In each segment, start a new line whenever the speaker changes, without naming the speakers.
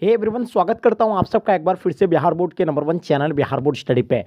Hey everyone, स्वागत करता हूं आप सबका एक बार फिर से बिहार बोर्ड के number 1 channel Bihar board study पे।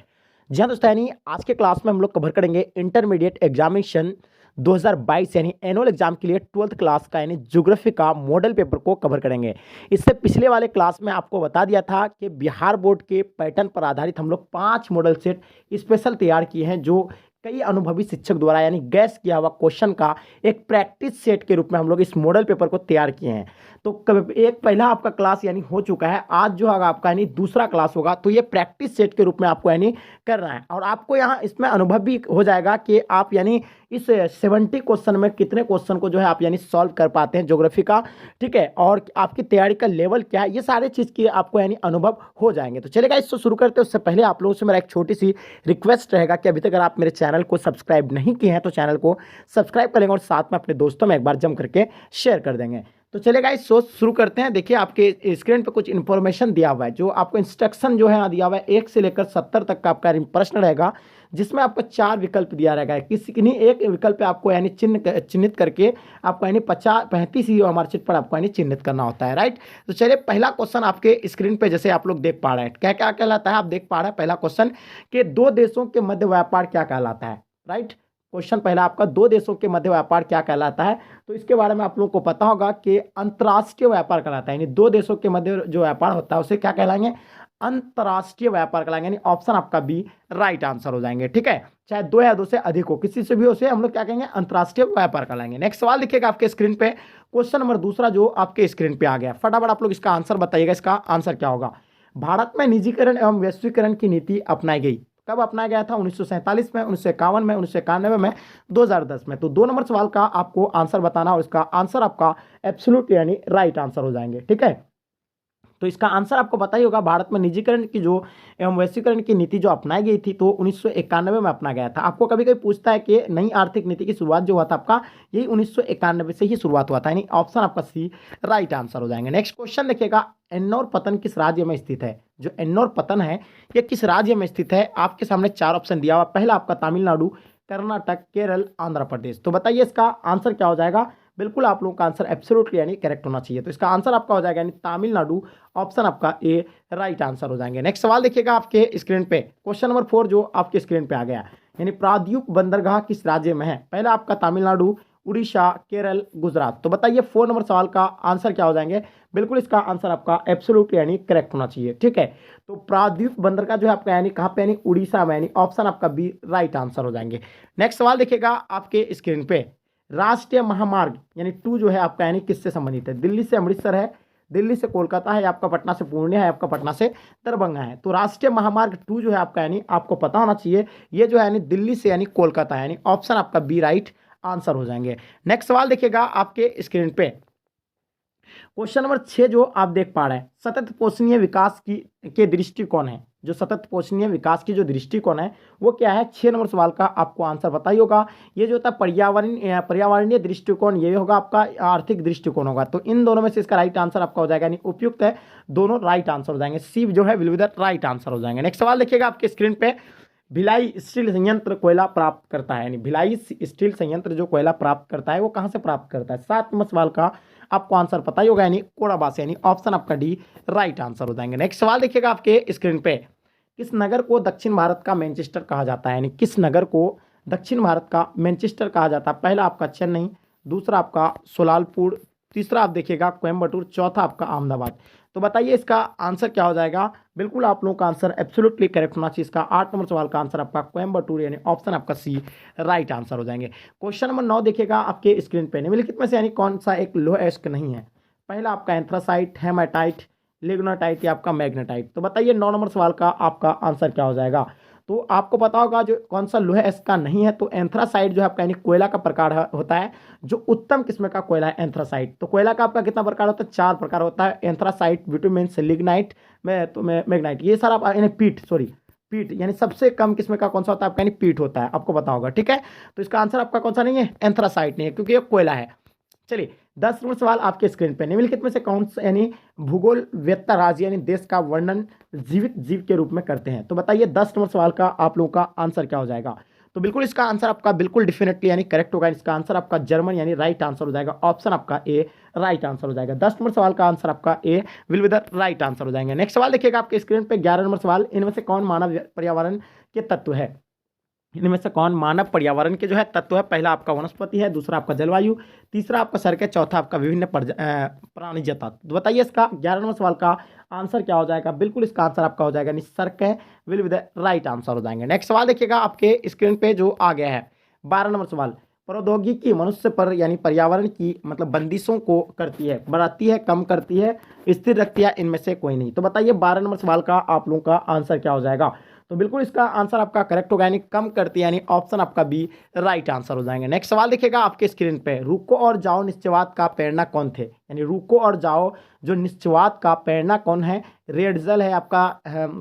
जी हाँ दोस्तों, यानी आज के क्लास में हम लोग कवर करेंगे इंटरमीडिएट एग्जामिनेशन 2022 यानी एनुअल एग्जाम के लिए 12th क्लास का यानी ज्योग्राफी का मॉडल पेपर को कवर करेंगे। इससे पिछले वाले क्लास में आपको बता दिया था कि बिहार बोर्ड के पैटर्न पर आधारित हम लोग 5 मॉडल सेट स्पेशल तैयार किए हैं, जो कई अनुभवी शिक्षक द्वारा यानी गैस किया हुआ क्वेश्चन का एक प्रैक्टिस सेट के रूप में हम लोग इस मॉडल पेपर को तैयार किए हैं। तो एक पहला आपका क्लास यानी हो चुका है, आज जो होगा आपका यानी दूसरा क्लास होगा। तो ये प्रैक्टिस सेट के रूप में आपको यानी करना है और आपको यहाँ इसमें अनुभव भी हो जाएगा कि आप यानी इस 70 क्वेश्चन में कितने क्वेश्चन को जो है आप यानी सॉल्व कर पाते हैं ज्योग्राफी का, ठीक है, और आपकी तैयारी का लेवल क्या है, ये सारे चीज़ की आपको यानी अनुभव हो जाएंगे। तो चलेगा, इसको शुरू करते हैं। उससे पहले आप लोगों से मेरा एक छोटी सी रिक्वेस्ट रहेगा कि अभी तक अगर आप मेरे चैनल को सब्सक्राइब नहीं किए हैं तो चैनल को सब्सक्राइब कर लेंगे और साथ में अपने दोस्तों में एक बार जम करके शेयर कर देंगे। तो चलेगा, इस सोच शुरू करते हैं। देखिए, आपके स्क्रीन पे कुछ इन्फॉर्मेशन दिया हुआ है, जो आपको इंस्ट्रक्शन जो है दिया हुआ है 1 से लेकर 70 तक का आपका प्रश्न रहेगा, जिसमें आपको 4 विकल्प दिया रहेगा। किसी किन्हीं एक विकल्प पे आपको यानी चिन्हित करके आपको यानी 35 ही हमारे चिट पर आपको यानी चिन्हित करना होता है, राइट। तो चलिए, पहला क्वेश्चन आपके स्क्रीन पे जैसे आप लोग देख पा रहे हैं, क्या क्या कहलाता है, आप देख पा रहे हैं पहला क्वेश्चन कि 2 देशों के मध्य व्यापार क्या कहलाता है, राइट। क्वेश्चन पहला आपका 2 देशों के मध्य व्यापार क्या कहलाता है। तो इसके बारे में आप लोगों को पता होगा कि अंतर्राष्ट्रीय व्यापार कहलाता है, यानी 2 देशों के मध्य जो व्यापार होता है उसे क्या कहलाएंगे, अंतर्राष्ट्रीय व्यापार कहलाएंगे। यानी ऑप्शन आपका बी राइट आंसर हो जाएंगे, ठीक है। चाहे 2 या 2 से अधिक हो, किसी से भी उसे हम लोग क्या कहेंगे, अंतर्राष्ट्रीय व्यापार कहलाएंगे। नेक्स्ट सवाल लिखिएगा आपके स्क्रीन पे, क्वेश्चन नंबर दूसरा जो आपके स्क्रीन पे आ गया, फटाफट आप लोग इसका आंसर बताइएगा। इसका आंसर क्या होगा। भारत में निजीकरण एवं वैश्वीकरण की नीति अपनाई गई, कब अपनाया गया था, 1947 में, 1951 में, 1991 में, 2010 में। तो 2 नंबर सवाल का आपको आंसर बताना और इसका आंसर आपका एब्सोल्यूट यानी राइट आंसर हो जाएंगे, ठीक है। तो इसका आंसर आपको पता ही होगा, भारत में निजीकरण की जो एवं वैश्वीकरण की नीति जो अपनाई गई थी तो 1991 में अपना गया था। आपको कभी कभी पूछता है कि नई आर्थिक नीति की शुरुआत जो हुआ था आपका, यही 1991 से ही शुरुआत हुआ था, यानी ऑप्शन आपका सी राइट आंसर हो जाएंगे। नेक्स्ट क्वेश्चन देखिएगा, एन्नौर पतन किस राज्य में स्थित है। जो एन्नौर पतन है ये किस राज्य में स्थित है, आपके सामने 4 ऑप्शन दिया हुआ। पहला आपका तमिलनाडु, कर्नाटक, केरल, आंध्र प्रदेश। तो बताइए इसका आंसर क्या हो जाएगा। बिल्कुल आप लोगों का आंसर एब्सोल्युटली यानी करेक्ट होना चाहिए। तो इसका आंसर आपका हो जाएगा यानी तमिलनाडु, ऑप्शन आपका ए राइट आंसर हो जाएंगे। नेक्स्ट सवाल देखिएगा आपके स्क्रीन पे, क्वेश्चन नंबर 4 जो आपके स्क्रीन पे आ गया, यानी प्रायद्वीप बंदरगाह किस राज्य में है। पहला आपका तमिलनाडु, उड़ीसा, केरल, गुजरात। तो बताइए 4 नंबर सवाल का आंसर क्या हो जाएंगे। बिल्कुल इसका आंसर आपका एब्सोल्युटली यानी करेक्ट होना चाहिए, ठीक है। तो प्रायद्वीप बंदरगाह जो है आपका यानी कहाँ पे, यानी उड़ीसा में, यानी ऑप्शन आपका बी राइट आंसर हो जाएंगे। नेक्स्ट सवाल देखिएगा आपके स्क्रीन पे, राष्ट्रीय महामार्ग यानी 2 जो है आपका यानी किससे संबंधित है। दिल्ली से अमृतसर है, दिल्ली से कोलकाता है, आपका पटना से पूर्णिया है, आपका पटना से दरभंगा है। तो राष्ट्रीय महामार्ग 2 जो है आपका यानी आपको पता होना चाहिए, ये जो है यानी दिल्ली से यानी कोलकाता है, यानी ऑप्शन आपका बी राइट आंसर हो जाएंगे। नेक्स्ट सवाल देखिएगा आपके स्क्रीन पे, क्वेश्चन नंबर 6 जो आप देख पा रहे हैं, सतत पोषणीय विकास की के दृष्टिकोण है। जो सतत पोषणीय विकास की जो दृष्टिकोण है वो क्या है। 6 नंबर सवाल का आपको आंसर बताइए होगा। ये जो होता है पर्यावरणीय दृष्टिकोण, ये होगा आपका आर्थिक दृष्टिकोण होगा। तो इन दोनों में से इसका राइट आंसर आपका हो जाएगा, यानी उपयुक्त है, दोनों राइट आंसर हो जाएंगे। सी जो है will be the right answer हो जाएंगे। नेक्स्ट सवाल देखिएगा आपके स्क्रीन पे, भिलाई स्टील संयंत्र कोयला प्राप्त करता है, यानी भिलाई स्टील संयंत्र जो कोयला प्राप्त करता है वो कहाँ से प्राप्त करता है। 7 नंबर सवाल का आपको आंसर पता ही होगा, यानी कोडाबा से, यानी ऑप्शन आपका डी राइट आंसर हो जाएंगे। नेक्स्ट सवाल देखिएगा आपके स्क्रीन पे, किस नगर को दक्षिण भारत का मैनचेस्टर कहा जाता है, यानी किस नगर को दक्षिण भारत का मैनचेस्टर कहा जाता है। पहला आपका चेन्नई, दूसरा आपका सोलापुर, तीसरा आप देखिएगा कोयम्बटूर, चौथा आपका अहमदाबाद। तो बताइए इसका आंसर क्या हो जाएगा। बिल्कुल आप लोगों का आंसर एब्सोल्युटली करेक्ट होना चाहिए। इसका 8 नंबर सवाल का आंसर आपका कोयम्बटूर, यानी ऑप्शन आपका सी राइट आंसर हो जाएंगे। क्वेश्चन नंबर 9 देखिएगा आपके स्क्रीन पे, निम्नलिखित में से यानी कौन सा एक लोह अयस्क नहीं है। पहला आपका एंथ्रासाइट, हेमाटाइट, लिग्नाटाइट या आपका मैग्नेटाइट। तो बताइए 9 नंबर सवाल का आपका आंसर क्या हो जाएगा। तो आपको पता होगा जो कौन सा लोहे इसका नहीं है, तो एंथ्रासाइट जो है आपका यानी कोयला का प्रकार होता है, जो उत्तम किस्म का कोयला है एंथ्रासाइट। तो कोयला का आपका कितना प्रकार होता है, 4 प्रकार होता है, एंथ्रासाइट, बिटुमेन, लिग्नाइट में मैग्नाइट, ये सारा यानी पीट यानी सबसे कम किस्म का कौन सा होता है आपका, यानी पीट होता है, आपको पता होगा, ठीक है। तो इसका आंसर आपका कौन सा नहीं है, एंथ्रासाइट नहीं है, क्योंकि ये कोयला है। चलिए 10 नंबर सवाल आपके स्क्रीन पे, निम्नलिखित में से कौन सा यानी भूगोलवेत्ता राज्य यानी देश का वर्णन जीवित जीव के रूप में करते हैं। तो बताइए 10 नंबर सवाल का आप लोगों का आंसर क्या हो जाएगा। तो बिल्कुल इसका आंसर आपका बिल्कुल डेफिनेटली यानी करेक्ट होगा। इसका आंसर आपका जर्मन यानी राइट आंसर हो जाएगा। ऑप्शन आपका ए राइट आंसर हो जाएगा। 10 नंबर सवाल का आंसर आपका A will be the right answer हो जाएंगे। नेक्स्ट सवाल देखिएगा आपके स्क्रीन पे 11 नंबर सवाल, इनमें से कौन मानव पर्यावरण के तत्व है? इनमें से कौन मानव पर्यावरण के जो है तत्व है? पहला आपका वनस्पति है, दूसरा आपका जलवायु, तीसरा आपका सड़क है, चौथा आपका विभिन्न प्राणी तत्व। तो बताइए इसका 11 नंबर सवाल का आंसर क्या हो जाएगा? बिल्कुल इसका आंसर आपका हो जाएगा सड़क है will be the right answer हो जाएंगे। नेक्स्ट सवाल देखिएगा आपके स्क्रीन पे जो आ गया है 12 नंबर सवाल, प्रौद्योगिकी मनुष्य पर यानी पर्यावरण की मतलब बंदिशों को करती है, बढ़ाती है, कम करती है, स्थिर रखती है, इनमें से कोई नहीं। तो बताइए 12 नंबर सवाल का आप लोगों का आंसर क्या हो जाएगा? तो बिल्कुल इसका आंसर आपका करेक्ट होगा यानी कम करती है, यानी ऑप्शन आपका बी राइट आंसर हो जाएंगे। नेक्स्ट सवाल देखिएगा आपके स्क्रीन पे, रुको और जाओ निश्चयवाद का प्रेरणा कौन थे? यानी रुको और जाओ जो निश्चयवाद का प्रेरणा कौन है? रेडजल है, आपका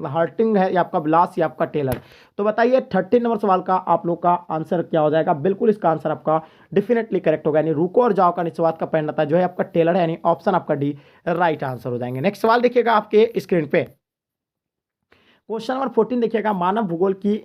हर्टिंग है, या आपका ब्लास, या आपका टेलर। तो बताइए 13 नंबर सवाल का आप लोग का आंसर क्या हो जाएगा? बिल्कुल इसका आंसर आपका डेफिनेटली करेक्ट होगा यानी रुको और जाओ का निश्चयवाद का प्रेरणा जो है आपका टेलर है, यानी ऑप्शन आपका डी राइट आंसर हो जाएंगे। नेक्स्ट सवाल देखिएगा आपके स्क्रीन पे, क्वेश्चन नंबर 14 देखिएगा, मानव भूगोल की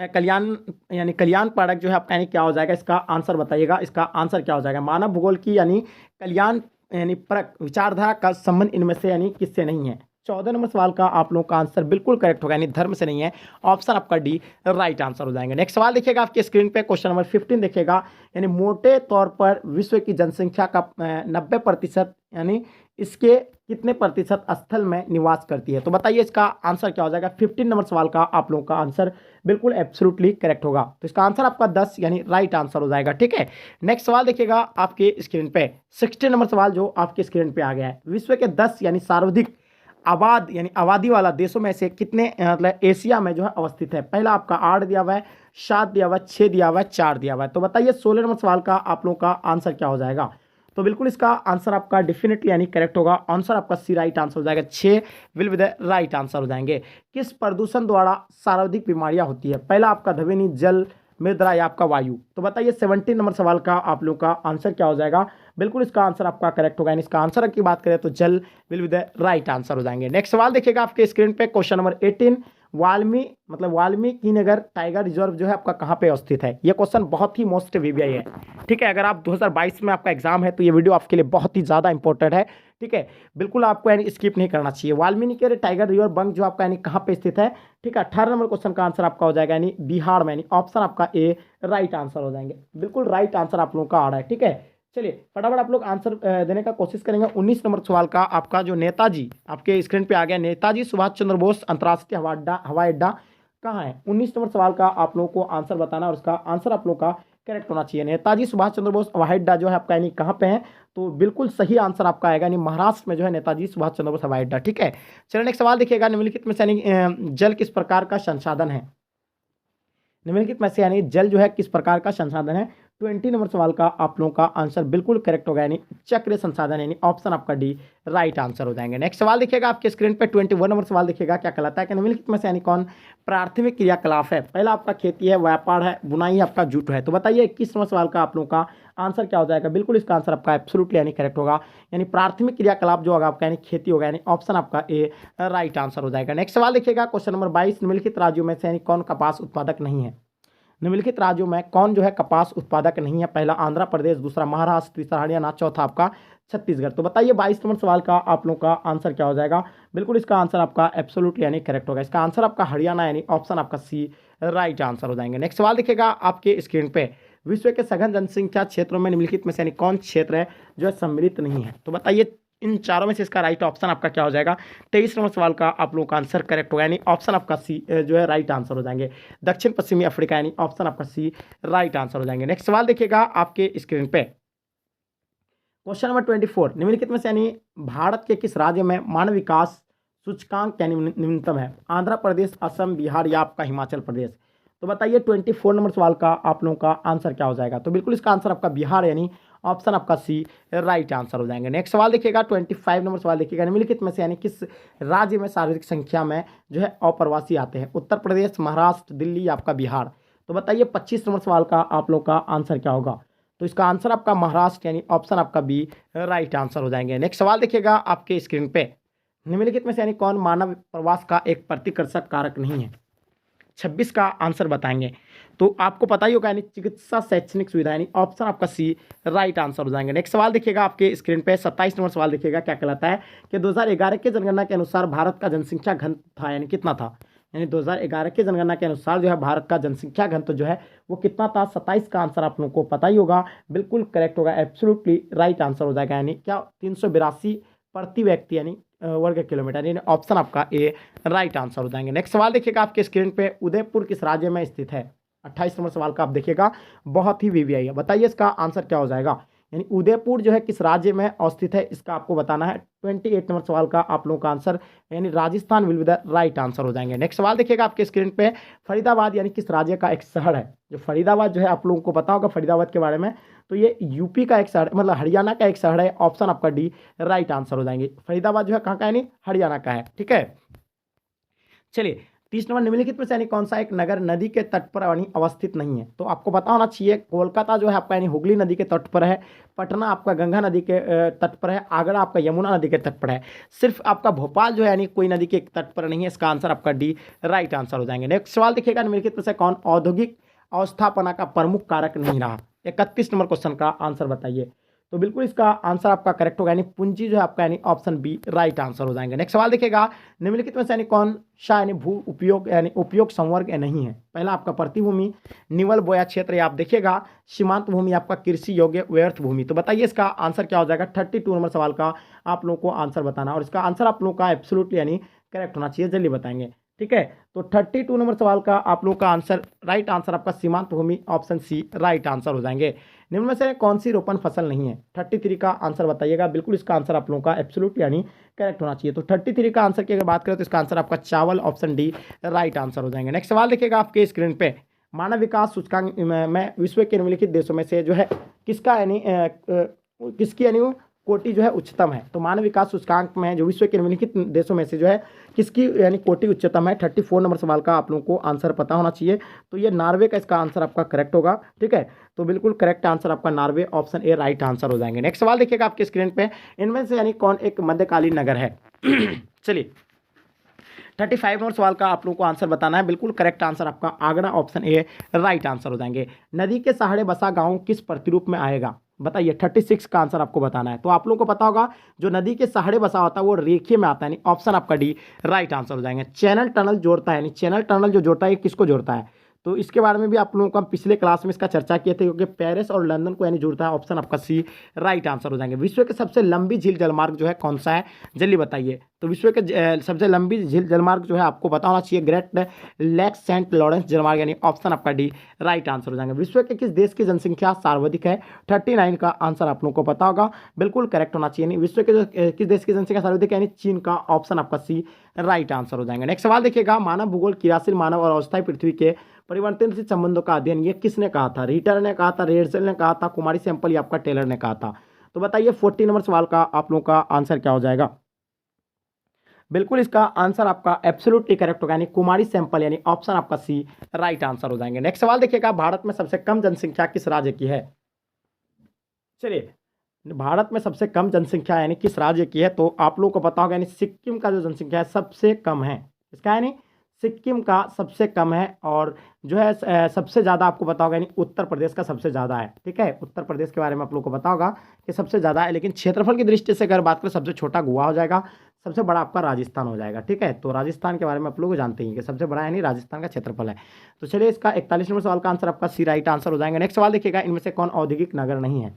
कल्याण कारक जो है आपका यानी क्या हो जाएगा? इसका आंसर बताइएगा। इसका आंसर क्या हो जाएगा? मानव भूगोल की यानी कल्याण यानी परक विचारधारा का संबंध इनमें से यानी किससे नहीं है? 14 नंबर सवाल का आप लोगों का आंसर बिल्कुल करेक्ट होगा यानी धर्म से नहीं है, ऑप्शन आपका डी राइट आंसर हो जाएंगे। नेक्स्ट सवाल देखिएगा आपके स्क्रीन पे, क्वेश्चन नंबर 15 देखिएगा, यानी मोटे तौर पर विश्व की जनसंख्या का 90% यानी इसके कितने प्रतिशत स्थल में निवास करती है? तो बताइए इसका आंसर क्या हो जाएगा? 15 नंबर सवाल का आप लोगों का आंसर बिल्कुल एब्सोल्युटली करेक्ट होगा। तो इसका आंसर आपका 10 यानी राइट आंसर हो जाएगा। ठीक है, नेक्स्ट सवाल देखिएगा आपके स्क्रीन पे, 16 नंबर सवाल जो आपके स्क्रीन पे आ गया है, विश्व के 10 यानी सर्वाधिक आबादी वाला देशों में से कितने मतलब एशिया में जो है अवस्थित है? पहला आपका 8 दिया हुआ है, 7 दिया हुआ है, 6 दिया हुआ है, 4 दिया हुआ है। तो बताइए 16 नंबर सवाल का आप लोगों का आंसर क्या हो जाएगा? तो बिल्कुल इसका आंसर आपका डेफिनेटली यानी करेक्ट होगा। आंसर आपका सी राइट आंसर हो जाएगा। 6 will be the right answer हो जाएंगे। किस प्रदूषण द्वारा सर्वाधिक बीमारियां होती है? पहला आपका ध्वनि, जल, मृदा, या आपका वायु। तो बताइए 17 नंबर सवाल का आप लोग का आंसर क्या हो जाएगा? बिल्कुल इसका आंसर आपका करेक्ट होगा। इसका आंसर की बात करें तो जल will be the right answer हो जाएंगे। नेक्स्ट सवाल देखिएगा आपके स्क्रीन पे, question number 18, Valmiki Nagar tiger reserve जो है आपका कहाँ पे स्थित है? ये क्वेश्चन बहुत ही मोस्ट वीवीआई है। ठीक है, अगर आप 2022 में आपका एग्जाम है तो ये वीडियो आपके लिए बहुत ही ज़्यादा इंपॉर्टेंट है। ठीक है, बिल्कुल आपको यानी स्किप नहीं करना चाहिए। वाल्मीकि टाइगर रिजर्व बंग जो आपका यानी कहाँ पे स्थित है? ठीक है, 18 नंबर क्वेश्चन का आंसर आपका हो जाएगा यानी बिहार में, यानी ऑप्शन आपका ए राइट आंसर हो जाएंगे। बिल्कुल राइट आंसर आप लोगों का आ रहा है। ठीक है, चलिए फटाफट आप लोग आंसर देने का कोशिश करेंगे। 19 नंबर सवाल का आपका जो नेताजी आपके स्क्रीन पे आ गया, नेताजी सुभाष चंद्र बोस अंतर्राष्ट्रीय हवाई अड्डा कहाँ है? 19 नंबर सवाल का आप लोगों को आंसर बताना और उसका आंसर आप लोग का करेक्ट होना चाहिए। नेताजी सुभाष चंद्र बोस हवाई अड्डा जो है आपका यानी कहाँ पे है? तो बिल्कुल सही आंसर आपका आएगा यानी महाराष्ट्र में जो है नेताजी सुभाष चंद्र बोस हवाई अड्डा। ठीक है, चलिए नेक्स्ट सवाल देखिएगा, निम्नलिखित में से यानी जल किस प्रकार का संसाधन है? निम्नलिखित में से यानी जल जो है किस प्रकार का संसाधन है? 20 नंबर सवाल का आप लोगों का आंसर बिल्कुल करेक्ट होगा यानी चक्र संसाधन, यानी ऑप्शन आपका डी राइट आंसर हो जाएंगे। नेक्स्ट सवाल देखिएगा आपके स्क्रीन पे, 21 नंबर सवाल देखिएगा क्या कहलाता है कि निम्नलिखित में से यानी कौन प्राथमिक क्रियाकलाप है? पहला आपका खेती है, व्यापार है, बुनाई आपका जूट है। तो बताइए 21 नंबर सवाल का आप लोगों का आंसर क्या हो जाएगा? बिल्कुल इसका आंसर आपका एब्सोल्युटली यानी करेक्ट होगा, यानी प्राथमिक क्रियाकलाप जो होगा आपका यानी खेती होगा, यानी ऑप्शन आपका ए राइट आंसर हो जाएगा। नेक्स्ट सवाल देखिएगा क्वेश्चन नंबर 22, निम्नलिखित राज्यों में से यानी कौन कपास उत्पादक नहीं है? निम्नलिखित राज्यों में कौन जो है कपास उत्पादक नहीं है? पहला आंध्र प्रदेश, दूसरा महाराष्ट्र, तीसरा हरियाणा, चौथा आपका छत्तीसगढ़। तो बताइए 22 नंबर सवाल का आप लोग का आंसर क्या हो जाएगा? बिल्कुल इसका आंसर आपका एब्सोल्युटली यानी करेक्ट होगा। इसका आंसर आपका हरियाणा यानी ऑप्शन आपका सी राइट आंसर हो जाएंगे। नेक्स्ट सवाल देखिएगा आपके स्क्रीन पे, विश्व के सघन जनसंख्या क्षेत्रों में निम्नलिखित में से यानी कौन क्षेत्र है जो है सम्मिलित नहीं है? तो बताइए इन चारों में से इसका राइट ऑप्शन आपका क्या हो जाएगा? 23 नंबर सवाल का आप लोगों का आंसर करेक्ट होगा, यानी ऑप्शन आपका सी जो है राइट आंसर हो जाएंगे। दक्षिण पश्चिमी अफ्रीका यानी ऑप्शन आपका सी राइट आंसर हो जाएंगे। नेक्स्ट सवाल देखिएगा आपके स्क्रीन पे, क्वेश्चन नंबर 24, निम्नलिखित में से यानी भारत के किस राज्य में मानव विकास सूचकांक यानी निम्नतम है? आंध्र प्रदेश, असम, बिहार, या आपका हिमाचल प्रदेश। तो बताइए 24 नंबर सवाल का आप लोगों का आंसर क्या हो जाएगा? तो बिल्कुल इसका आंसर आपका बिहार यानी ऑप्शन आपका सी राइट आंसर हो जाएंगे। नेक्स्ट सवाल देखिएगा 25 नंबर सवाल देखिएगा, निम्नलिखित में से यानी किस राज्य में सर्वाधिक संख्या में जो है अप्रवासी आते हैं? उत्तर प्रदेश, महाराष्ट्र, दिल्ली, आपका बिहार। तो बताइए 25 नंबर सवाल का आप लोग का आंसर क्या होगा? तो इसका आंसर आपका महाराष्ट्र यानी ऑप्शन आपका बी राइट आंसर हो जाएंगे। नेक्स्ट सवाल देखिएगा आपके स्क्रीन पे, निम्नलिखित में से यानी कौन मानव प्रवास का एक प्रतिकर्षक कारक नहीं है? 2026 का आंसर बताएंगे। तो आपको पता ही होगा यानी चिकित्सा शैक्षणिक सुविधा यानी ऑप्शन आपका सी राइट आंसर हो जाएंगे। नेक्स्ट सवाल देखिएगा आपके स्क्रीन पे 27 नंबर सवाल देखिएगा क्या कहलाता है कि 2011 की जनगणना के अनुसार भारत का जनसंख्या घन था यानी कितना था, यानी 2011 की जनगणना के अनुसार जो है भारत का जनसंख्या घनत्व जो है वो कितना था। 27 का आंसर आप लोगों को पता ही होगा, बिल्कुल करेक्ट होगा, एब्सोल्युटली राइट आंसर हो जाएगा यानी क्या 382 प्रति व्यक्ति यानी वर्ग किलोमीटर, यानी ऑप्शन आपका ए राइट आंसर हो जाएंगे। नेक्स्ट सवाल देखिएगा आपके स्क्रीन पे उदयपुर किस राज्य में स्थित है। 28 नंबर सवाल का आप देखिएगा, बहुत ही वीवीआई है, बताइए इसका आंसर क्या हो जाएगा। यानी उदयपुर जो है किस राज्य में अवस्थित है इसका आपको बताना है। 28 नंबर सवाल का आप लोगों का आंसर यानी Rajasthan will be the right answer हो जाएंगे। नेक्स्ट सवाल देखिएगा आपके स्क्रीन पे फरीदाबाद यानी किस राज्य का एक शहर है। जो फरीदाबाद जो है आप लोगों को पता होगा फरीदाबाद के बारे में, तो ये यूपी का एक शहर मतलब हरियाणा का एक शहर है, ऑप्शन आपका डी राइट आंसर हो जाएंगे। फरीदाबाद जो है कहाँ का यानी हरियाणा का है, ठीक है। चलिए 30 नंबर निम्नलिखित में से यानी कौन सा एक नगर नदी के तट पर यानी अवस्थित नहीं है। तो आपको पता होना चाहिए कोलकाता जो है आपका यानी हुगली नदी के तट पर है, पटना आपका गंगा नदी के तट पर है, आगरा आपका यमुना नदी के तट पर है, सिर्फ आपका भोपाल जो है यानी कोई नदी के तट पर नहीं है। इसका आंसर आपका डी राइट आंसर हो जाएंगे। नेक्स्ट सवाल देखिएगा निम्नलिखित में से कौन औद्योगिक अवस्थापना का प्रमुख कारक नहीं रहा। 31 नंबर क्वेश्चन का आंसर बताइए। तो बिल्कुल इसका आंसर आपका करेक्ट होगा यानी पूंजी जो है आपका यानी ऑप्शन बी राइट आंसर हो जाएंगे। नेक्स्ट सवाल देखिएगा निम्नलिखित में से यानी कौन सा यानी भू उपयोग यानी उपयोग संवर्ग नहीं है। पहला आपका प्रतिभूमि, निवल बोया क्षेत्र, या आप देखिएगा सीमांत भूमि, आपका कृषि योग्य व्यर्थ भूमि। तो बताइए इसका आंसर क्या हो जाएगा। 32 नंबर सवाल का आप लोगों को आंसर बताना और इसका आंसर आप लोगों का एब्सोल्युटली यानी करेक्ट होना चाहिए, जल्दी बताएंगे, ठीक है। तो 32 नंबर सवाल का आप लोगों का आंसर राइट आंसर आपका सीमांत भूमि ऑप्शन सी राइट आंसर हो जाएंगे। निम्न में से कौन सी रोपण फसल नहीं है। 33 का आंसर बताइएगा, बिल्कुल इसका आंसर आप लोगों का एब्सोल्युट यानी करेक्ट होना चाहिए। तो 33 का आंसर की अगर बात करें तो इसका आंसर आपका चावल ऑप्शन डी राइट आंसर हो जाएंगे। नेक्स्ट सवाल देखिएगा आपके स्क्रीन पे मानव विकास सूचकांक में विश्व के निम्नलिखित देशों में से जो है किसका यानी किसकी यानी कोटि जो है उच्चतम है। तो मानव विकास सूचकांक में जो विश्व के निम्नलिखित देशों में से जो है किसकी यानी कोटि उच्चतम है। 34 नंबर सवाल का आप लोगों को आंसर पता होना चाहिए। तो ये नॉर्वे का इसका आंसर आपका करेक्ट होगा, ठीक है। तो बिल्कुल करेक्ट आंसर आपका Norway option A right answer हो जाएंगे। नेक्स्ट सवाल देखिएगा आपके स्क्रीन पे इनमें से यानी कौन एक मध्यकालीन नगर है। चलिए 35 नंबर सवाल का आप लोगों को आंसर बताना है, बिल्कुल करेक्ट आंसर आपका Agra option A right answer हो जाएंगे। नदी के सहारे बसा गांव किस प्रतिरूप में आएगा, बताइए। 36 का आंसर आपको बताना है। तो आप लोगों को पता होगा जो नदी के सहारे बसा होता है वो रेखीय में आता है, यानी ऑप्शन आपका डी राइट आंसर हो जाएंगे। चैनल टनल जोड़ता है, यानी चैनल टनल जो जोड़ता है ये किसको जोड़ता है। तो इसके बारे में भी आप लोगों को हम पिछले क्लास में इसका चर्चा किए थे, क्योंकि पेरिस और लंदन को यानी जुड़ता है, ऑप्शन आपका सी राइट आंसर हो जाएंगे। विश्व के सबसे लंबी झील जलमार्ग जो है कौन सा है, जल्दी बताइए। तो विश्व के सबसे लंबी झील जलमार्ग जो है आपको पता होना चाहिए ग्रेट लेक सेंट लॉरेंस जलमार्ग, यानी ऑप्शन आपका डी राइट आंसर हो जाएंगे। विश्व के किस देश की जनसंख्या सर्वाधिक है। 39 का आंसर आप लोगों को पता होगा, बिल्कुल करेक्ट होना चाहिए। विश्व के किस देश की जनसंख्या सर्वाधिक यानी चीन का, ऑप्शन आपका सी राइट आंसर हो जाएंगे। नेक्स्ट सवाल देखिएगा मानव भूगोल क्रियाशील मानव और अस्थायी पृथ्वी के परिवर्तनशील संबंधों का अध्ययन ये किसने कहा था। रीटर ने कहा था, रेडसेल ने कहा था, कुमारी सैंपल या आपका टेलर ने कहा था। तो बताइए 40 नंबर सवाल का आप लोगों का आंसर क्या हो जाएगा। बिल्कुल इसका आंसर आपका एब्सोल्युटली करेक्ट होगा, यानी कुमारी सैंपल, यानी ऑप्शन आपका सी राइट आंसर हो जाएंगे। नेक्स्ट सवाल देखिएगा भारत में सबसे कम जनसंख्या किस राज्य की है। चलिए भारत में सबसे कम जनसंख्या यानी किस राज्य की है, तो आप लोगों को पता होगा यानी सिक्किम का जो जनसंख्या है सबसे कम है। इसका यानी सिक्किम का सबसे कम है, और जो है सबसे ज़्यादा आपको पता होगा यानी उत्तर प्रदेश का सबसे ज़्यादा है, ठीक है। उत्तर प्रदेश के बारे में आप लोगों को पता होगा कि सबसे ज़्यादा है, लेकिन क्षेत्रफल की दृष्टि से अगर बात करें सबसे छोटा गोवा हो जाएगा, सबसे बड़ा आपका राजस्थान हो जाएगा, ठीक है। तो राजस्थान के बारे में आप लोग जानते हैं कि सबसे बड़ा यानी राजस्थान का क्षेत्रफल है। तो चलिए इसका 41 नंबर सवाल का आंसर आपका सी राइट आंसर हो जाएगा। नेक्स्ट सवाल देखिएगा इनमें से कौन औद्योगिक नगर नहीं है।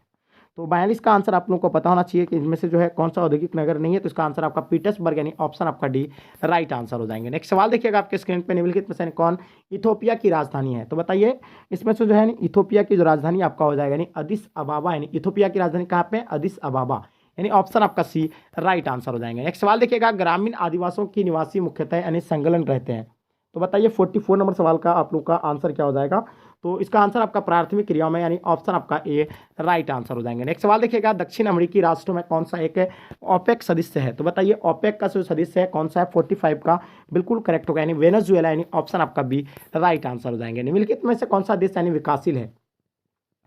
तो 42 का आंसर आप लोगों को पता होना चाहिए कि इनमें से जो है कौन सा औद्योगिक नगर नहीं है। तो इसका आंसर आपका पीटर्सबर्ग यानी ऑप्शन आपका डी राइट आंसर हो जाएंगे। नेक्स्ट सवाल देखिएगा आपके स्क्रीन पे निम्नलिखित में से कौन इथोपिया की राजधानी है। तो बताइए इसमें से जो है इथोपिया की जो राजधानी आपका हो जाएगा यानी अदिस अबाबा, यानी इथोपिया की राजधानी कहाँ पे, अदिस अबाबा, यानी ऑप्शन आपका सी राइट आंसर हो जाएंगे। नेक्स्ट सवाल देखिएगा ग्रामीण आदिवासियों की निवासी मुख्यतः यानी संलग्न रहते हैं। तो बताइए 44 नंबर सवाल का आप लोग का आंसर क्या हो जाएगा। तो इसका आंसर आपका प्राथमिक क्रियाओं में यानी ऑप्शन आपका ए राइट आंसर हो जाएंगे। नेक्स्ट सवाल देखिएगा दक्षिण अमेरिकी राष्ट्रों में कौन सा एक ओपेक सदस्य है। तो बताइए ओपेक का जो सदस्य है कौन सा है, 45 का बिल्कुल करेक्ट होगा, यानी वेनेजुएला, यानी ऑप्शन आपका बी राइट आंसर हो जाएंगे। निम्नलिखित में से कौन सा देश यानी विकासशील है।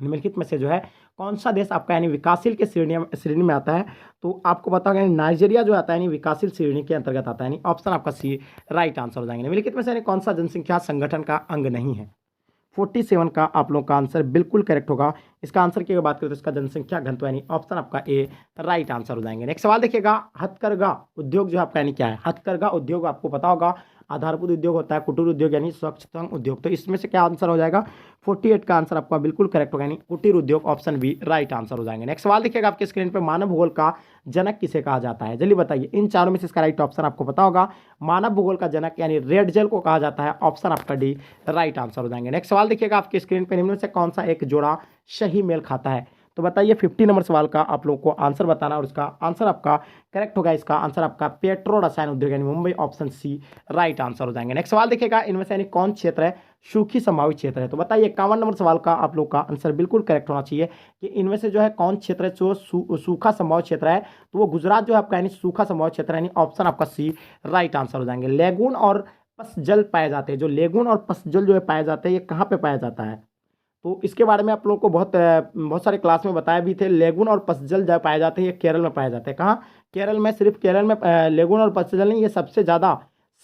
निम्नलिखित में से जो है कौन सा देश आपका यानी विकासशील के श्रेणी में आता है? तो आपको पता होगा नाइजीरिया जो आता है यानी विकासशील श्रेणी के अंतर्गत आता है, यानी ऑप्शन आपका सी राइट आंसर हो जाएंगे। निम्नलिखित में से यानी कौन सा जनसंख्या संगठन का अंग नहीं है? 47 का आप लोगों का आंसर बिल्कुल करेक्ट होगा। इसका आंसर की अगर बात करें तो इसका जनसंख्या घनत्व यानी ऑप्शन आपका ए राइट आंसर हो जाएंगे। नेक्स्ट सवाल देखिएगा, हथकरघा उद्योग जो आपका यानी क्या है? हथकरघा उद्योग आपको पता होगा आधारभूत उद्योग होता है, कुटीर उद्योग यानी स्वच्छता उद्योग। तो इसमें से क्या आंसर हो जाएगा? 48 का आंसर आपका बिल्कुल करेक्ट होगा, यानी कुटीर उद्योग ऑप्शन बी राइट आंसर हो जाएंगे। नेक्स्ट सवाल देखिएगा आपके स्क्रीन पर, मानव भूगोल का जनक किसे कहा जाता है? जल्दी बताइए, इन चारों में से इसका राइट ऑप्शन आपको पता होगा। मानव भूगोल का जनक यानी रेड जेल को कहा जाता है, ऑप्शन आपका डी राइट आंसर हो जाएंगे। नेक्स्ट सवाल देखिएगा आपके स्क्रीन पर, निम्न में से कौन सा एक जोड़ा सही मेल खाता है? तो बताइए 50 नंबर सवाल का आप लोगों को आंसर बताना और उसका आंसर आपका करेक्ट होगा। इसका आंसर आपका पेट्रो रसायन उद्योग यानी Mumbai, option C right answer हो जाएंगे। नेक्स्ट सवाल देखिएगा, इनमें से यानी कौन क्षेत्र है सूखी संभावित क्षेत्र है? तो बताइए 51 नंबर सवाल का आप लोग का आंसर बिल्कुल करेक्ट होना चाहिए कि इनमें से जो है कौन क्षेत्र है जो सूखा संभावित क्षेत्र है? तो वो गुजरात जो है आपका यानी सूखा संभावित क्षेत्र है, यानी ऑप्शन आपका सी राइट आंसर हो जाएंगे। लेगून और पसजल पाए जाते हैं, जो लेगून और पसजल जो है पाए जाते हैं, ये कहाँ पे पाया जाता है? तो इसके बारे में आप लोगों को बहुत सारे क्लास में बताया भी थे। लेगून और पसजल जब पाए जाते हैं ये केरल में पाए जाते हैं। कहाँ? केरल में। सिर्फ केरल में लेगून और पसजल नहीं, ये सबसे ज़्यादा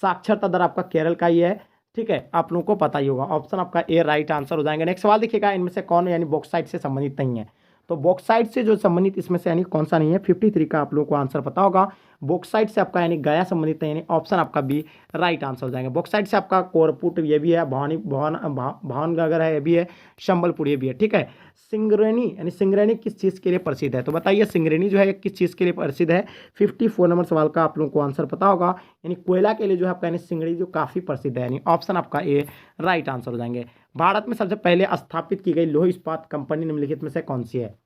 साक्षरता दर आपका केरल का ही है। ठीक है, आप लोगों को पता ही होगा, ऑप्शन आपका ए राइट आंसर हो जाएंगे। नेक्स्ट सवाल देखिएगा, इनमें से कौन यानी बॉक्साइट से संबंधित नहीं है? तो बॉक्साइट से जो संबंधित इसमें से यानी कौन सा नहीं है? 53 का आप लोगों को आंसर पता होगा। बॉक्साइट से आपका यानी गया संबंधित है, यानी ऑप्शन आपका बी राइट आंसर हो जाएंगे। बॉक्साइट से आपका कोरपुट ये भी है, भावनगर है ये भी है, संबलपुर ये भी है। ठीक है, सिंगरेनी यानी सिंगरेनी किस चीज़ के लिए प्रसिद्ध है? तो बताइए सिंगरेनी जो है किस चीज़ के लिए प्रसिद्ध है? 54 नंबर सवाल का आप लोगों को आंसर पता होगा, यानी कोयला के लिए जो है आपका यानी सिंगरेनी जो काफ़ी प्रसिद्ध है, यानी ऑप्शन आपका ए राइट आंसर हो जाएंगे। भारत में सबसे पहले स्थापित की गई लौह इस्पात कंपनी निम्नलिखित में से कौन सी है?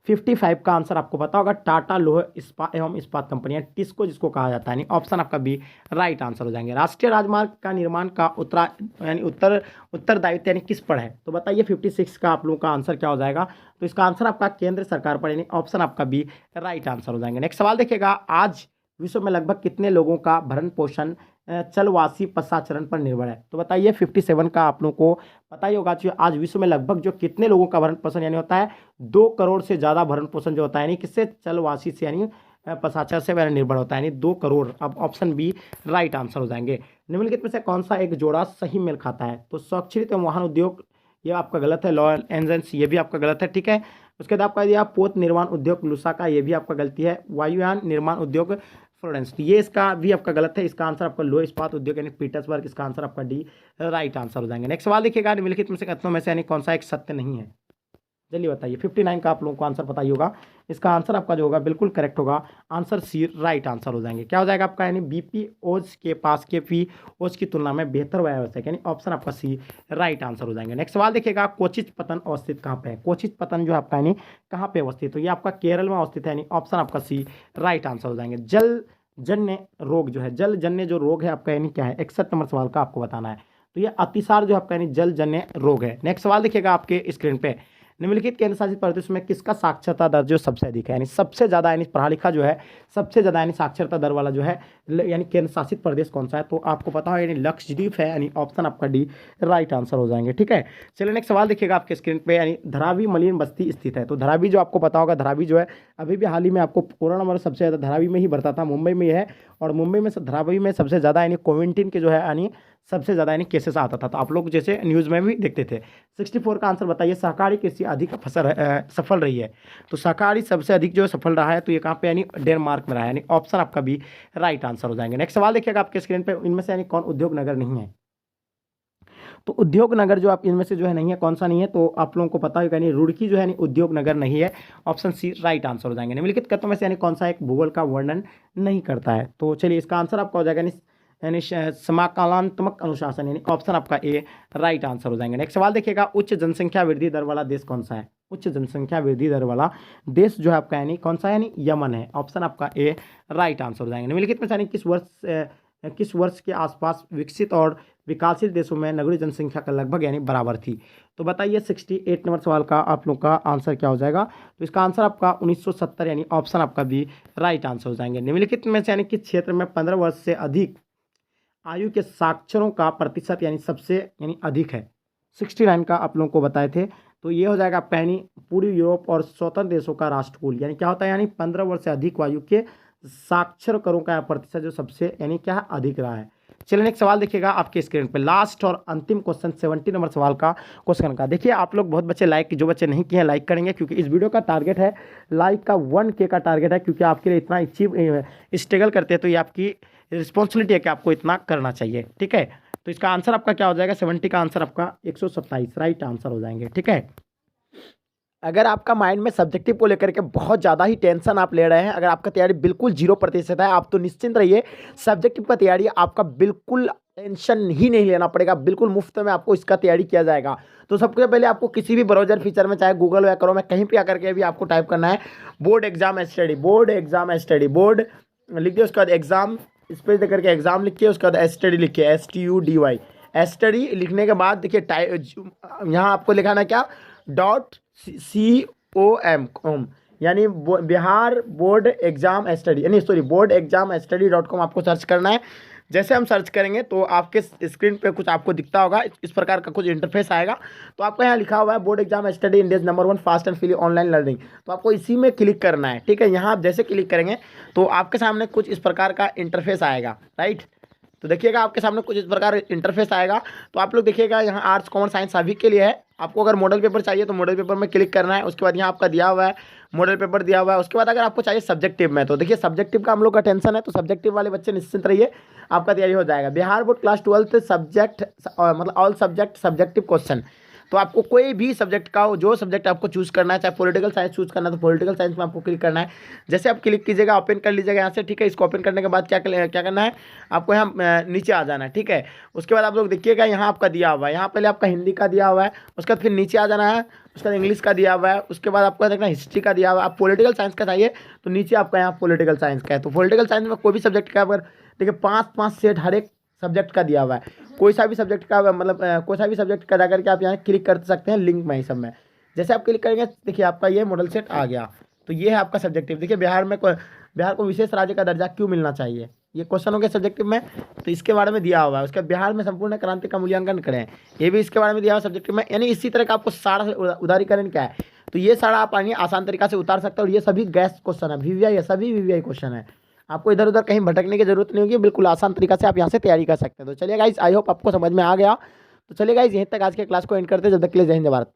55 का आंसर आपको पता होगा, टाटा लौह इस्पात एवं इस्पात कंपनी टिस्को जिसको कहा जाता है, यानी ऑप्शन आपका बी राइट आंसर हो जाएंगे। राष्ट्रीय राजमार्ग का निर्माण का उत्तरदायित्व यानी किस पर है? तो बताइए 56 का आप लोगों का आंसर क्या हो जाएगा? तो इसका आंसर आपका केंद्र सरकार पर, यानी ऑप्शन आपका बी राइट आंसर हो जाएंगे। नेक्स्ट सवाल देखिएगा, आज विश्व में लगभग कितने लोगों का भरण पोषण चलवासी पश्चाचरण पर निर्भर है? तो बताइए 57 का आप लोगों को पता ही होगा कि आज विश्व में लगभग जो कितने लोगों का भरण पोषण यानी होता है 2 करोड़ से ज़्यादा भरण पोषण जो होता है यानी किससे? चलवासी से यानी पश्चाचरण से निर्भर होता है, यानी 2 करोड़। अब ऑप्शन बी राइट आंसर हो जाएंगे। निम्नलिखित में से कौन सा एक जोड़ा सही मेल खाता है? तो स्वचालित वाहन उद्योग ये आपका गलत है, लॉयल एजेंसी ये भी आपका गलत है। ठीक है, उसके बाद आपका दिया पोत निर्माण उद्योग लुसा का, ये भी आपका गलती है। वायुयान निर्माण उद्योग फ्लोरेंस, तो ये इसका भी आपका गलत है। इसका आंसर आपका लौह इस्पात उद्योग यानी पीटर्सबर्ग, इसका आंसर आपका डी राइट आंसर हो जाएंगे। नेक्स्ट सवाल देखिएगा, निम्नलिखित में से कथनों में से यानी कौन सा एक सत्य नहीं है? जल्दी बताइए, 59 का आप लोगों को आंसर पता ही होगा। इसका आंसर आपका जो होगा बिल्कुल करेक्ट होगा, आंसर सी राइट आंसर हो जाएंगे। क्या हो जाएगा आपका? यानी बीपीओज के पास के पीओज की तुलना में बेहतर व्यवस्था है, यानी ऑप्शन आपका सी राइट आंसर हो जाएंगे। नेक्स्ट सवाल देखिएगा, कोचिज पतन अवस्थित कहाँ पे है? कोचिज पतन जो आपका यानी कहाँ पे अवस्थित? तो ये आपका केरल में अवस्थित है, यानी ऑप्शन आपका सी राइट आंसर हो जाएंगे। जलजन्य रोग जो है, जलजन्य जो रोग है आपका यानी क्या है? 61 नंबर सवाल का आपको बताना है। तो ये अतिसार जो आपका यानी जलजन्य रोग है। नेक्स्ट सवाल देखिएगा आपके स्क्रीन पे, निम्नलिखित केंद्र शासित प्रदेश में किसका साक्षरता दर जो सबसे अधिक है? यानी सबसे ज़्यादा यानी पढ़ा लिखा जो है सबसे ज़्यादा यानी साक्षरता दर वाला जो है यानी केंद्र शासित प्रदेश कौन सा है? तो आपको पता हो यानी लक्षद्वीप है, यानी ऑप्शन आपका डी राइट आंसर हो जाएंगे। ठीक है, चलिए नेक्स्ट सवाल देखिएगा आपके स्क्रीन पे, यानी धरावी मलिन बस्ती स्थित है। तो धरावी जो आपको पता होगा, धरावी जो है अभी भी हाल ही में आपको कोरोना वायरस सबसे ज़्यादा धरावी में ही बढ़ता था, मुंबई में है। और मुंबई में धरावी में सबसे ज़्यादा यानी कोविंटीन के जो है यानी सबसे ज़्यादा यानी केसेस आता था। तो आप लोग जैसे न्यूज़ में भी देखते थे। 64 का आंसर बताइए, सहकारी कृषि अधिक सफल रही है? तो सहकारी सबसे अधिक जो सफल रहा है, तो ये कहाँ पे? यानी डेनमार्क में रहा है, यानी ऑप्शन आपका भी राइट आंसर हो जाएंगे। नेक्स्ट सवाल देखिएगा आपके स्क्रीन पे, इनमें से यानी कौन उद्योग नगर नहीं है? तो उद्योग नगर जो आप इनमें से जो है नहीं है, कौन सा नहीं है? तो आप लोगों को पता होगा यानी रुड़की जो है यानी उद्योग नगर नहीं है, ऑप्शन सी राइट आंसर हो जाएंगे। निम्नलिखित कथनों में से यानी कौन सा एक भूगोल का वर्णन नहीं करता है? तो चलिए इसका आंसर आपका हो जाएगा यानी समाकलनात्मक अनुशासन, यानी ऑप्शन आपका ए राइट आंसर हो जाएंगे। नेक्स्ट सवाल देखिएगा, उच्च जनसंख्या वृद्धि दर वाला देश कौन सा है? उच्च जनसंख्या वृद्धि दर वाला देश जो है आपका यानी कौन सा है? यानी यमन है, ऑप्शन आपका ए राइट आंसर हो जाएंगे। निम्नलिखित में से यानी किस वर्ष के आसपास विकसित और विकासशील देशों में नगरीय जनसंख्या का लगभग यानी बराबर थी? तो बताइए 68 नंबर सवाल का आप लोग का आंसर क्या हो जाएगा? तो इसका आंसर आपका 1970 यानी ऑप्शन आपका बी राइट आंसर हो जाएंगे। निम्नलिखित में से यानी किस क्षेत्र में 15 वर्ष से अधिक आयु के साक्षरों का प्रतिशत यानी सबसे यानी अधिक है? 69 का आप लोगों को बताए थे। तो ये हो जाएगा पैनी पूर्वी यूरोप और स्वतंत्र देशों का राष्ट्रकुल, यानी क्या होता है, यानी 15 वर्ष से अधिक आयु के साक्षरकरों का प्रतिशत जो सबसे यानी क्या है अधिक रहा है। चलिए नेक्स्ट सवाल देखिएगा आपके स्क्रीन पे, लास्ट और अंतिम क्वेश्चन 70 नंबर सवाल का क्वेश्चन का। देखिए आप लोग बहुत बच्चे लाइक, जो बच्चे नहीं किए हैं लाइक करेंगे, क्योंकि इस वीडियो का टारगेट है लाइक का 1K का टारगेट है, क्योंकि आपके लिए इतना स्ट्रगल करते हैं तो ये आपकी रिस्पॉन्सिबिलिटी है कि आपको इतना करना चाहिए, ठीक है। तो इसका आंसर आपका क्या हो जाएगा, 70 का आंसर आपका 127 राइट आंसर हो जाएंगे, ठीक है। अगर आपका माइंड में सब्जेक्टिव को लेकर के बहुत ज़्यादा ही टेंशन आप ले रहे हैं, अगर आपका तैयारी बिल्कुल 0% है, आप तो निश्चिंत रहिए, सब्जेक्टिव का तैयारी आपका बिल्कुल टेंशन ही नहीं लेना पड़ेगा, बिल्कुल मुफ्त में आपको इसका तैयारी किया जाएगा। तो सबसे पहले आपको किसी भी ब्राउजर फीचर में, चाहे गूगल या क्रोम में, कहीं पे आकर के भी आपको टाइप करना है board exam study, board exam study, board लिख दिए, उसके बाद एग्जाम स्पेस दे करके एग्जाम लिखिए, उसके बाद स्टडी लिखिए, STUDY, स्टडी लिखने के बाद देखिए यहाँ आपको लिखाना है क्या, .com, यानी बिहार बोर्ड एग्जाम स्टडी, यानी sorry board exam study .com आपको सर्च करना है। जैसे हम सर्च करेंगे तो आपके स्क्रीन पे कुछ आपको दिखता होगा, इस प्रकार का कुछ इंटरफेस आएगा। तो आपको यहाँ लिखा हुआ है board exam study India number 1 fast and free online learning, तो आपको इसी में क्लिक करना है, ठीक है। यहाँ आप जैसे क्लिक करेंगे तो आपके सामने कुछ इस प्रकार का इंटरफेस आएगा, राइट। तो देखिएगा आपके सामने कुछ इस प्रकार इंटरफेस आएगा। तो आप लोग देखिएगा यहाँ आर्ट्स कॉमर्स साइंस सभी के लिए है। आपको अगर मॉडल पेपर चाहिए तो मॉडल पेपर में क्लिक करना है, उसके बाद यहाँ आपका दिया हुआ है मॉडल पेपर दिया हुआ है। उसके बाद अगर आपको चाहिए सब्जेक्टिव में, तो देखिए सब्जेक्टिव का हम लोग का टेंशन है, तो सब्जेक्टिव वाले बच्चे निश्चिंत रहिए, आपका तैयारी हो जाएगा। बिहार बोर्ड क्लास 12 सब्जेक्ट मतलब ऑल सब्जेक्ट सब्जेक्टिव क्वेश्चन, तो आपको कोई भी सब्जेक्ट का जो सब्जेक्ट आपको चूज करना है, चाहे पॉलिटिकल साइंस चूज करना है तो पॉलिटिकल साइंस में आपको क्लिक करना है। जैसे आप क्लिक कीजिएगा, ओपन कर लीजिएगा यहाँ से, ठीक है। इसको ओपन करने के बाद क्या करना है, आपको यहाँ नीचे आ जाना है, ठीक है। उसके बाद आप लोग देखिएगा यहाँ आपका दिया हुआ है, यहाँ पहले आपका हिंदी का दिया हुआ है, उसके बाद फिर नीचे आ जाना है, उसके बाद इंग्लिश का दिया हुआ है, उसके बाद आपको देखना हिस्ट्री का दिया हुआ है। आप पॉलिटिकल साइंस का चाहिए तो नीचे आपका यहाँ पॉलिटिकल साइंस का है। तो पॉलिटिकल साइंस में कोई भी सब्जेक्ट का अगर देखिए 5-5 सेट हर एक सब्जेक्ट का दिया हुआ है, कोई सा भी सब्जेक्ट का मतलब कोई सा भी सब्जेक्ट का जाकर के आप यहाँ क्लिक कर सकते हैं लिंक में, ही सब में। जैसे आप क्लिक करेंगे देखिए आपका ये मॉडल सेट आ गया। तो ये है आपका सब्जेक्टिव। देखिए बिहार को विशेष राज्य का दर्जा क्यों मिलना चाहिए, ये क्वेश्चन हो गया सब्जेक्टिव में, तो इसके बारे में दिया हुआ है। उसके बिहार में संपूर्ण क्रांति का मूल्यांकन करें, ये भी इसके बारे में दिया हुआ सब्जेक्टिव में। यानी इसी तरह का आपको सारा उदारीकरण क्या है, तो ये सारा आप आइए आसान तरीका से उतार सकते हो। और ये सभी गैस क्वेश्चन है, VVI है, सभी VVI क्वेश्चन है, आपको इधर उधर कहीं भटकने की जरूरत नहीं होगी, बिल्कुल आसान तरीका से आप यहाँ से तैयारी कर सकते हैं। तो चलिए गाइस, आई होप आपको समझ में आ गया। तो चलिए गाइस, यहीं तक आज के क्लास को एंड करते हैं। जब तक के लिए जय हिंद जय भारत।